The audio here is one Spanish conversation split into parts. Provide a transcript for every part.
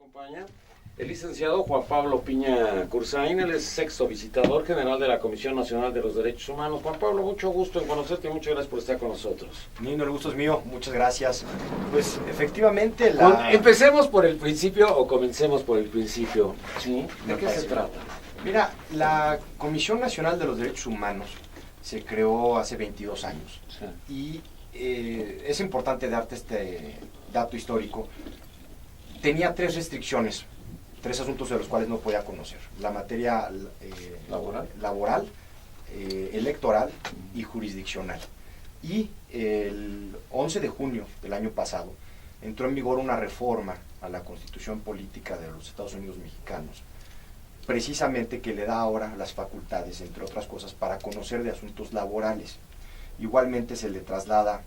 Acompaña el licenciado Juan Pablo Piña Cursaín, él es sexto visitador general de la Comisión Nacional de los Derechos Humanos. Juan Pablo, mucho gusto en conocerte y muchas gracias por estar con nosotros. Nino, el gusto es mío, muchas gracias. Pues efectivamente ¿Empecemos por el principio o comencemos por el principio? ¿Sí? ¿De qué se trata? Mira, la Comisión Nacional de los Derechos Humanos se creó hace 22 años. Sí. Y es importante darte este dato histórico. Tenía tres restricciones, tres asuntos de los cuales no podía conocer: la materia laboral, electoral y jurisdiccional. Y el 11 de junio del año pasado entró en vigor una reforma a la Constitución Política de los Estados Unidos Mexicanos, precisamente que le da ahora las facultades, entre otras cosas, para conocer de asuntos laborales. Igualmente se le traslada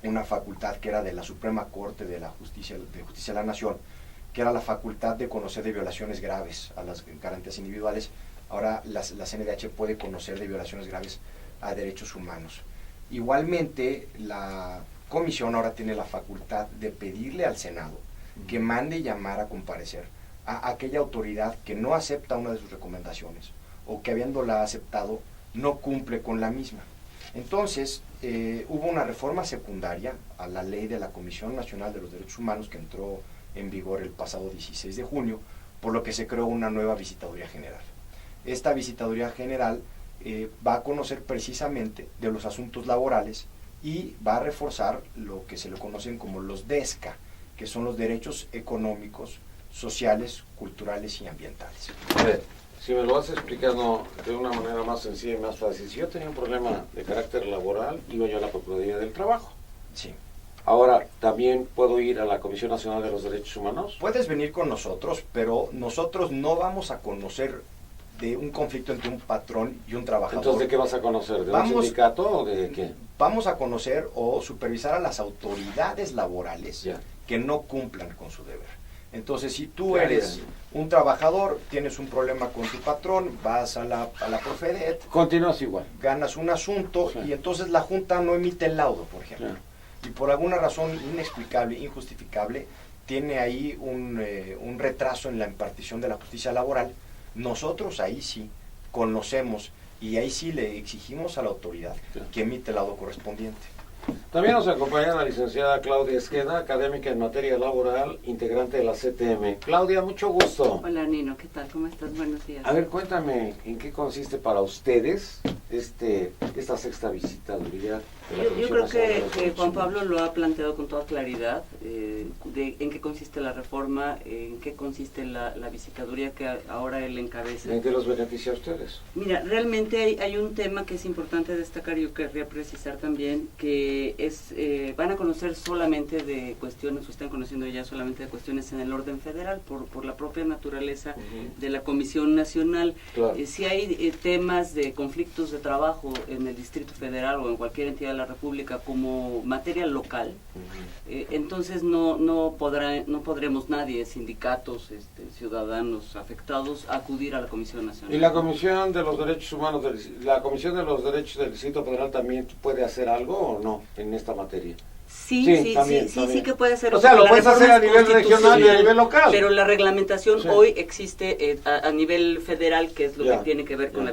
una facultad que era de la Suprema Corte de Justicia de la Nación, que era la facultad de conocer de violaciones graves a las garantías individuales. Ahora la CNDH puede conocer de violaciones graves a derechos humanos. Igualmente, la comisión ahora tiene la facultad de pedirle al Senado que mande llamar a comparecer a aquella autoridad que no acepta una de sus recomendaciones o que, habiéndola aceptado, no cumple con la misma. Entonces, hubo una reforma secundaria a la ley de la Comisión Nacional de los Derechos Humanos que entró en vigor el pasado 16 de junio, por lo que se creó una nueva visitaduría general. Esta visitaduría general va a conocer precisamente de los asuntos laborales y va a reforzar lo que se le conocen como los DESCA, que son los derechos económicos, sociales, culturales y ambientales. A ver, si me lo vas explicando de una manera más sencilla y más fácil. Si yo tenía un problema de carácter laboral, iba yo a la Procuraduría del Trabajo. Sí. Ahora, ¿también puedo ir a la Comisión Nacional de los Derechos Humanos? Puedes venir con nosotros, pero nosotros no vamos a conocer de un conflicto entre un patrón y un trabajador. Entonces, ¿de qué vas a conocer? ¿De un sindicato o de qué? Vamos a conocer o supervisar a las autoridades laborales que no cumplan con su deber. Entonces, si tú eres un trabajador, tienes un problema con tu patrón, vas a la Profedet, continúas igual, ganas un asunto, y entonces la Junta no emite el laudo, por ejemplo. Y por alguna razón inexplicable, injustificable, tiene ahí un retraso en la impartición de la justicia laboral. Nosotros ahí sí conocemos y ahí sí le exigimos a la autoridad que emite el laudo correspondiente. También nos acompaña la licenciada Claudia Esqueda, académica en materia laboral, integrante de la CTM. Claudia, mucho gusto. Hola Nino, ¿qué tal? ¿Cómo estás? Buenos días. A ver, cuéntame, ¿en qué consiste para ustedes esta sexta visitaduría? Yo creo que Juan Pablo lo ha planteado con toda claridad, en qué consiste la reforma, en qué consiste la visitaduría que ahora él encabeza. ¿En qué los beneficia a ustedes? Mira, realmente hay un tema que es importante destacar, yo querría precisar también, que van a conocer solamente de cuestiones, o están conociendo ya solamente de cuestiones en el orden federal, por la propia naturaleza de la Comisión Nacional. Claro. Si hay temas de conflictos de trabajo en el Distrito Federal o en cualquier entidad de la República como materia local, entonces no podremos nadie, sindicatos, ciudadanos afectados, acudir a la Comisión Nacional. ¿Y la Comisión de los Derechos Humanos, la Comisión de los Derechos del Distrito Federal también puede hacer algo o no en esta materia? Sí que puede hacer. O sea, lo puedes hacer a nivel regional y a nivel local. Pero la reglamentación hoy existe a nivel federal, que es lo que tiene que ver con la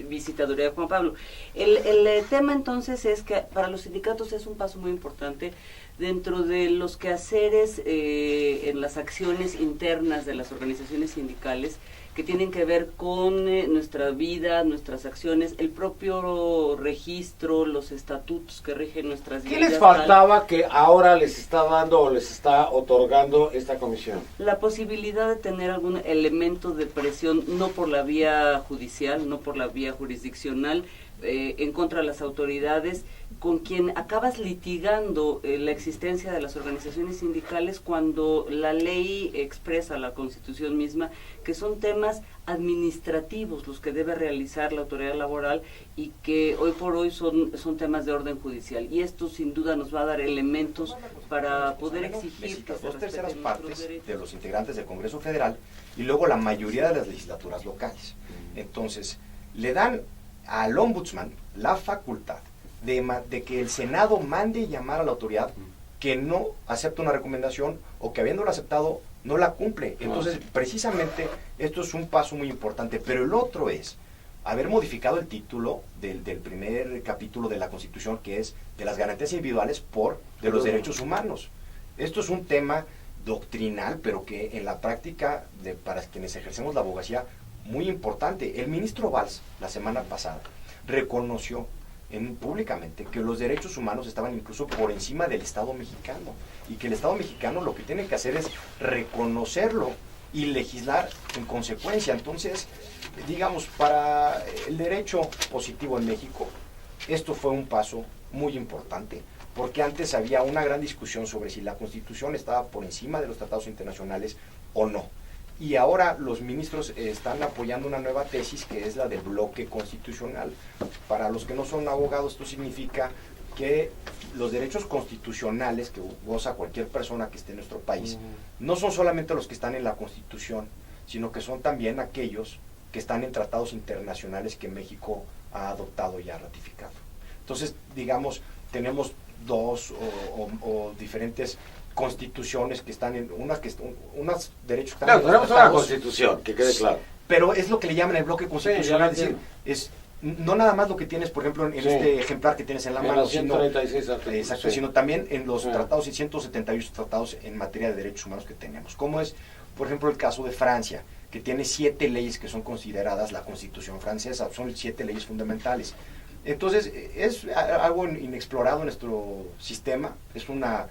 visitaduría de Juan Pablo. El tema entonces es que para los sindicatos es un paso muy importante dentro de los quehaceres en las acciones internas de las organizaciones sindicales, que tienen que ver con nuestra vida, nuestras acciones, el propio registro, los estatutos que rigen nuestras vidas. ¿Qué les faltaba que ahora les está dando o les está otorgando esta comisión? La posibilidad de tener algún elemento de presión, no por la vía judicial, no por la vía jurisdiccional, en contra de las autoridades, con quien acabas litigando la existencia de las organizaciones sindicales cuando la ley expresa, la Constitución misma, que son temas administrativos los que debe realizar la autoridad laboral y que hoy por hoy son temas de orden judicial. Y esto sin duda nos va a dar elementos para poder exigir que se dos terceras respeten partes derechos de los integrantes del Congreso Federal y luego la mayoría de las legislaturas locales. Entonces, le dan al ombudsman la facultad de que el Senado mande llamar a la autoridad que no acepta una recomendación o que habiéndolo aceptado no la cumple. Entonces, precisamente, esto es un paso muy importante, pero el otro es haber modificado el título del primer capítulo de la Constitución, que es de las garantías individuales de los derechos humanos. Esto es un tema doctrinal, pero que en la práctica, para quienes ejercemos la abogacía, muy importante. El ministro Valls, la semana pasada, reconoció públicamente que los derechos humanos estaban incluso por encima del Estado mexicano, y que el Estado mexicano lo que tiene que hacer es reconocerlo y legislar en consecuencia. Entonces, digamos, para el derecho positivo en México, esto fue un paso muy importante, porque antes había una gran discusión sobre si la Constitución estaba por encima de los tratados internacionales o no. Y ahora los ministros están apoyando una nueva tesis, que es la del bloque constitucional. Para los que no son abogados, esto significa que los derechos constitucionales que goza cualquier persona que esté en nuestro país no son solamente los que están en la Constitución, sino que son también aquellos que están en tratados internacionales que México ha adoptado y ha ratificado. Entonces, digamos, tenemos dos o diferentes constituciones que están en unos derechos que están tenemos una constitución, que quede claro. Pero es lo que le llaman el bloque constitucional, sí, es decir, es no nada más lo que tienes, por ejemplo, en este ejemplar que tienes en la mano, sino también en los tratados y 178 tratados en materia de derechos humanos que tenemos, como es, por ejemplo, el caso de Francia, que tiene 7 leyes que son consideradas la Constitución francesa, son 7 leyes fundamentales. Entonces, es algo inexplorado en nuestro sistema, es un paso,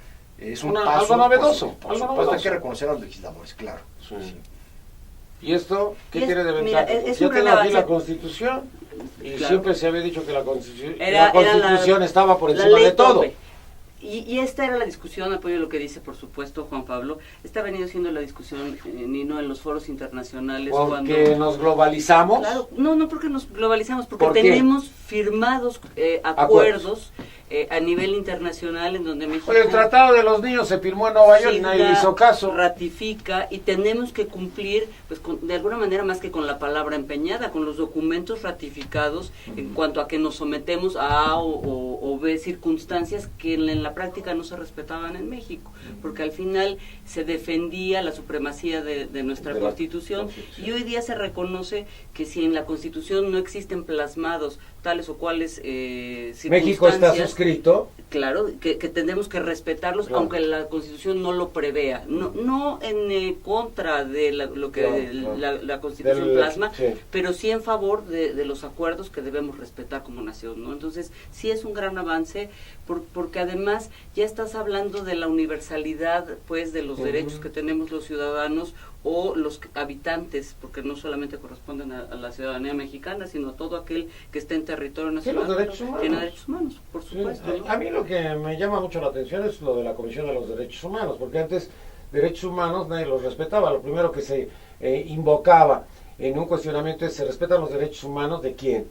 algo novedoso. Por supuesto, hay que reconocer a los legisladores, claro. Sí. ¿Y esto qué tiene de mira, ventaja? Ya tengo aquí la Constitución, y claro, siempre se había dicho que la Constitución estaba por encima de todo. Y esta era la discusión, apoyo lo que dice, por supuesto, Juan Pablo. Esta ha venido siendo la discusión, Nino, en los foros internacionales. ¿Porque nos globalizamos? Claro, no porque nos globalizamos, porque tenemos firmados acuerdos a nivel internacional en donde México... Oye, el Tratado de los Niños se firmó en Nueva York y nadie le hizo caso. Ratifica, y tenemos que cumplir, pues de alguna manera, más que con la palabra empeñada, con los documentos ratificados en cuanto a que nos sometemos a A o B circunstancias que en la práctica no se respetaban en México, porque al final se defendía la supremacía de nuestra Constitución, y hoy día se reconoce que si en la Constitución no existen plasmados tales o cuales circunstancias... México está suscrito. Claro, que tenemos que respetarlos, claro, aunque la Constitución no lo prevea. No en contra de lo que la Constitución plasma, pero sí en favor de los acuerdos que debemos respetar como nación, ¿no? Entonces, sí es un gran avance, porque además ya estás hablando de la universalidad, pues, de los derechos que tenemos los ciudadanos o los habitantes, porque no solamente corresponden a la ciudadanía mexicana, sino a todo aquel que esté en territorio nacional. Tiene derechos humanos, por supuesto. Sí. ¿No? A mí lo que me llama mucho la atención es lo de la Comisión de los Derechos Humanos, porque antes derechos humanos nadie los respetaba. Lo primero que se invocaba en un cuestionamiento es: ¿se respetan los derechos humanos de quién?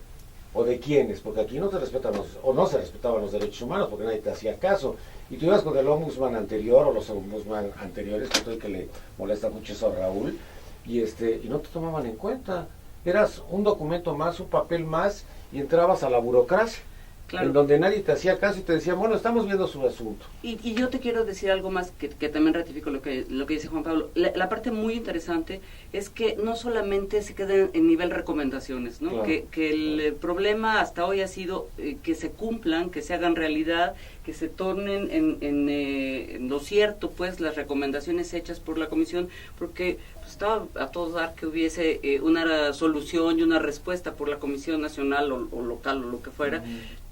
¿O de quiénes? Porque aquí no se respetaban los derechos humanos, porque nadie te hacía caso. Y tú ibas con el ombudsman anterior o los ombudsman anteriores, que estoy que le molesta mucho eso a Raúl, y no te tomaban en cuenta. Eras un documento más, un papel más, y entrabas a la burocracia, claro, en donde nadie te hacía caso y te decía, bueno, estamos viendo su asunto. Y yo te quiero decir algo más que también ratifico lo que dice Juan Pablo. La parte muy interesante es que no solamente se queden en nivel recomendaciones, ¿no? Claro, que el problema hasta hoy ha sido que se cumplan, que se hagan realidad, que se tornen en lo cierto, pues, las recomendaciones hechas por la Comisión, porque pues, estaba a todo dar que hubiese una solución y una respuesta por la Comisión Nacional o local o lo que fuera,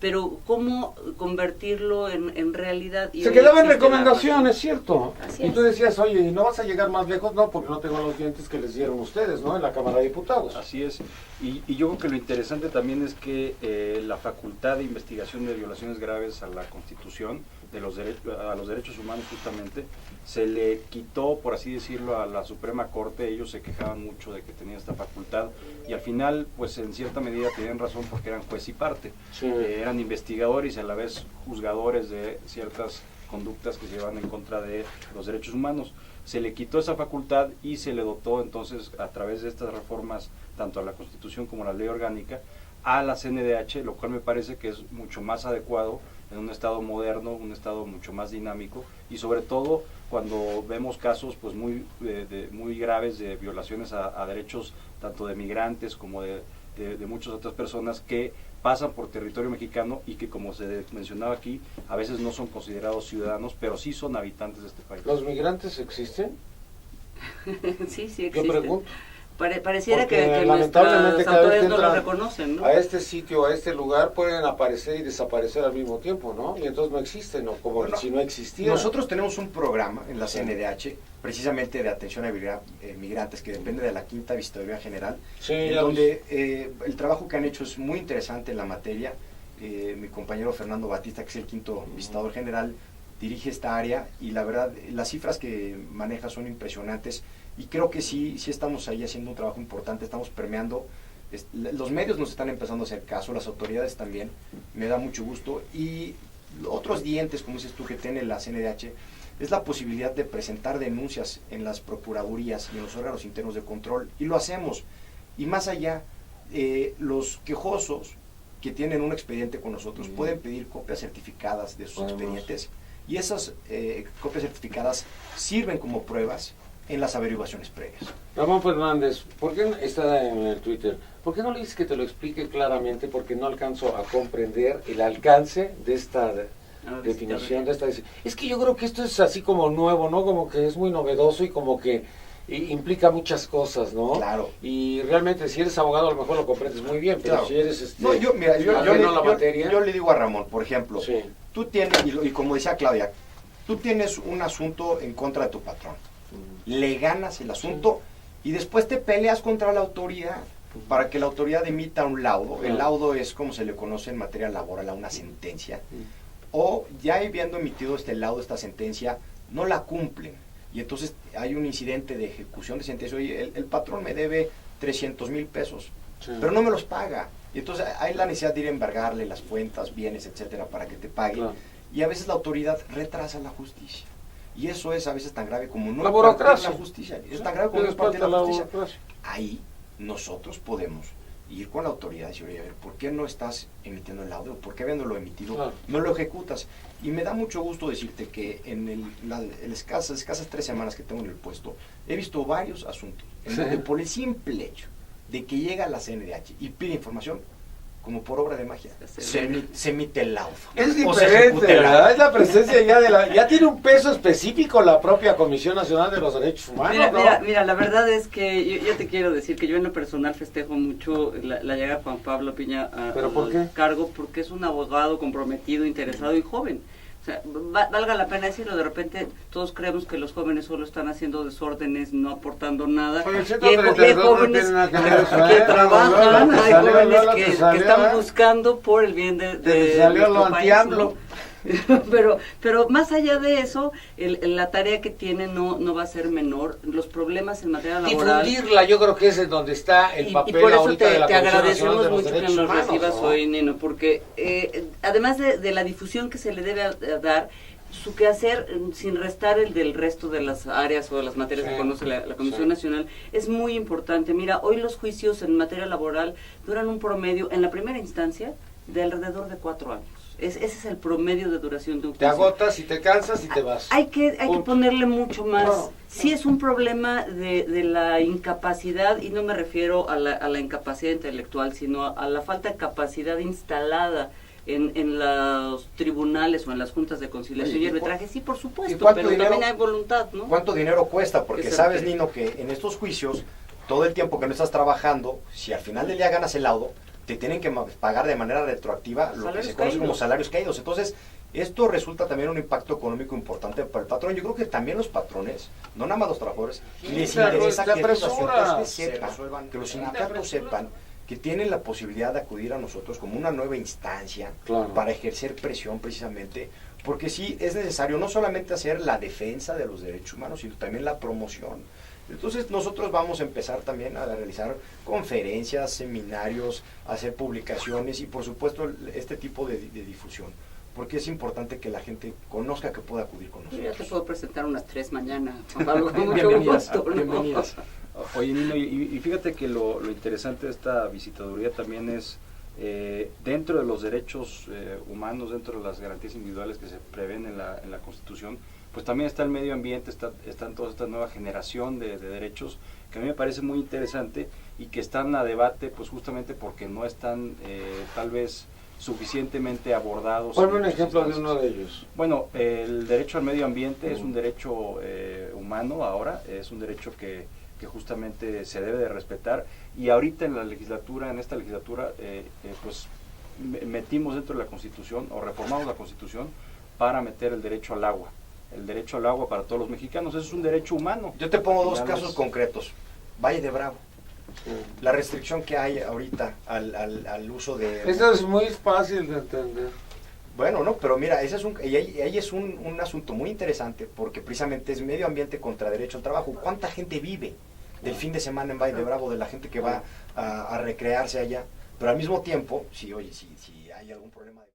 pero ¿cómo convertirlo en realidad? Y se quedaba en recomendaciones, ¿cierto? Así y tú decías, oye, ¿y no vas a llegar más lejos? No, porque no tengo los dientes que les dieron ustedes, ¿no? En la Cámara de Diputados. Así es. Y yo creo que lo interesante también es que la facultad de investigación de violaciones graves a la Constitución, a los derechos humanos justamente, se le quitó, por así decirlo, a la Suprema Corte. Ellos se quejaban mucho de que tenía esta facultad, y al final, pues en cierta medida tenían razón, porque eran juez y parte. Sí. Eran investigadores y a la vez juzgadores de ciertas conductas que se llevan en contra de los derechos humanos. Se le quitó esa facultad y se le dotó entonces, a través de estas reformas, tanto a la Constitución como a la Ley Orgánica, a la CNDH, lo cual me parece que es mucho más adecuado, en un Estado moderno, un Estado mucho más dinámico, y sobre todo cuando vemos casos pues muy graves de violaciones a derechos tanto de migrantes como de muchas otras personas que pasan por territorio mexicano y que, como se mencionaba aquí, a veces no son considerados ciudadanos, pero sí son habitantes de este país. ¿Los migrantes existen? Sí, sí Yo existen. pregunto. Pareciera Porque que lamentablemente nuestras cada vez autoridades que no lo entran reconocen, ¿no? a este sitio, a este lugar, pueden aparecer y desaparecer al mismo tiempo, ¿no? Y entonces no existen, ¿no? Como Bueno, si no existieran. Nosotros tenemos un programa en la CNDH, precisamente de atención a migrantes, que depende de la Quinta Visitaduría General, Sí, en ya donde el trabajo que han hecho es muy interesante en la materia. Mi compañero Fernando Batista, que es el quinto visitador general, dirige esta área, y la verdad, las cifras que maneja son impresionantes, y creo que sí estamos ahí haciendo un trabajo importante, estamos permeando. Los medios nos están empezando a hacer caso, las autoridades también, me da mucho gusto. Y otros dientes, como dices tú, que tiene la CNDH, es la posibilidad de presentar denuncias en las procuradurías y en los órganos internos de control, y lo hacemos. Y más allá, los quejosos que tienen un expediente con nosotros pueden pedir copias certificadas de sus expedientes, y esas copias certificadas sirven como pruebas en las averiguaciones previas. Ramón Fernández, ¿por qué está en el Twitter? ¿Por qué no le dices que te lo explique claramente? Porque no alcanzo a comprender el alcance de esta definición, de esta... Es que yo creo que esto es así como nuevo, ¿no? Como que es muy novedoso y como que implica muchas cosas, ¿no? Claro. Y realmente si eres abogado a lo mejor lo comprendes muy bien, pero Claro. si eres No, yo le digo a Ramón, por ejemplo, sí. tú tienes, y como decía Claudia, tú tienes un asunto en contra de tu patrón, le ganas el asunto, y después te peleas contra la autoridad para que la autoridad emita un laudo. El laudo es como se le conoce en materia laboral a una sentencia, o ya habiendo emitido este laudo, esta sentencia, no la cumplen, y entonces hay un incidente de ejecución de sentencia. Oye, el patrón me debe 300,000 pesos, pero no me los paga, y entonces hay la necesidad de ir a embargarle las cuentas, bienes, etcétera, para que te pague. Y a veces la autoridad retrasa la justicia, y eso es a veces tan grave como no la burocracia. la justicia, es tan grave como no impartir la justicia. Ahí nosotros podemos ir con la autoridad y decir, oye, a ver, ¿por qué no estás emitiendo el laudo? ¿Por qué habiéndolo emitido no lo ejecutas? Y me da mucho gusto decirte que en escasas 3 semanas que tengo en el puesto, he visto varios asuntos en donde por el simple hecho de que llega la CNDH y pide información, como por obra de magia, se emite el laudo. Es diferente, ¿verdad? Es la presencia ya tiene un peso específico la propia Comisión Nacional de los Derechos Humanos, Mira, la verdad es que yo te quiero decir que yo en lo personal festejo mucho la llegada de Juan Pablo Piña al cargo, porque es un abogado comprometido, interesado y joven. O sea, valga la pena decirlo, de repente todos creemos que los jóvenes solo están haciendo desórdenes, no aportando nada. Y hay jóvenes que trabajan, hay jóvenes que están buscando por el bien de nuestro país, ¿no? Pero más allá de eso, la tarea que tiene no va a ser menor. Los problemas en materia laboral, difundirla, yo creo que es en donde está el papel por eso ahorita de la te Comisión agradecemos Nacional de los mucho que Derechos nos Humanos, recibas ¿no? hoy, Nino, porque además de la difusión que se le debe dar, su quehacer, sin restar el del resto de las áreas o de las materias que conoce la Comisión Nacional, es muy importante. Mira, hoy los juicios en materia laboral duran un promedio, en la primera instancia, de alrededor de 4 años. Ese es el promedio de duración de un juicio. Te agotas y te cansas y te vas. Hay que ponerle mucho más. Sí es un problema de la incapacidad, y no me refiero a la incapacidad intelectual, sino a la falta de capacidad instalada en los tribunales o en las juntas de conciliación y arbitraje. Sí, por supuesto, pero también hay voluntad, ¿no? ¿Cuánto dinero cuesta? Porque sabes, Nino, que en estos juicios, todo el tiempo que no estás trabajando, si al final del día ganas el laudo, te tienen que pagar de manera retroactiva lo que se conoce como salarios caídos. Entonces, esto resulta también un impacto económico importante para el patrón. Yo creo que también los patrones, no nada más los trabajadores, les interesa que que los sindicatos sepan que tienen la posibilidad de acudir a nosotros como una nueva instancia para ejercer presión precisamente, porque sí es necesario no solamente hacer la defensa de los derechos humanos, sino también la promoción. Entonces nosotros vamos a empezar también a realizar conferencias, seminarios, hacer publicaciones y por supuesto este tipo de difusión, porque es importante que la gente conozca que pueda acudir con nosotros. Yo ya te puedo presentar unas 3 mañana, Juan Pablo, con mucho gusto, ¿no? Bienvenidas. Oye, Nino, y fíjate que lo interesante de esta visitaduría también es dentro de los derechos humanos, dentro de las garantías individuales que se prevén en la Constitución, pues también está el medio ambiente, están toda esta nueva generación de derechos que a mí me parece muy interesante y que están a debate pues justamente porque no están tal vez suficientemente abordados. Ponme un ejemplo de uno de ellos. Bueno, el derecho al medio ambiente es un derecho humano ahora, es un derecho que justamente se debe de respetar, y ahorita en esta legislatura, pues metimos dentro de la Constitución, o reformamos la Constitución para meter el derecho al agua para todos los mexicanos. Eso es un derecho humano. Yo te pongo dos casos concretos. Valle de Bravo. La restricción que hay ahorita al uso de... Eso es muy fácil de entender. Bueno, no, pero mira, ese es ahí es un asunto muy interesante, porque precisamente es medio ambiente contra derecho al trabajo. ¿Cuánta gente vive del fin de semana en Valle de Bravo, de la gente que va a recrearse allá? Pero al mismo tiempo, si hay algún problema de...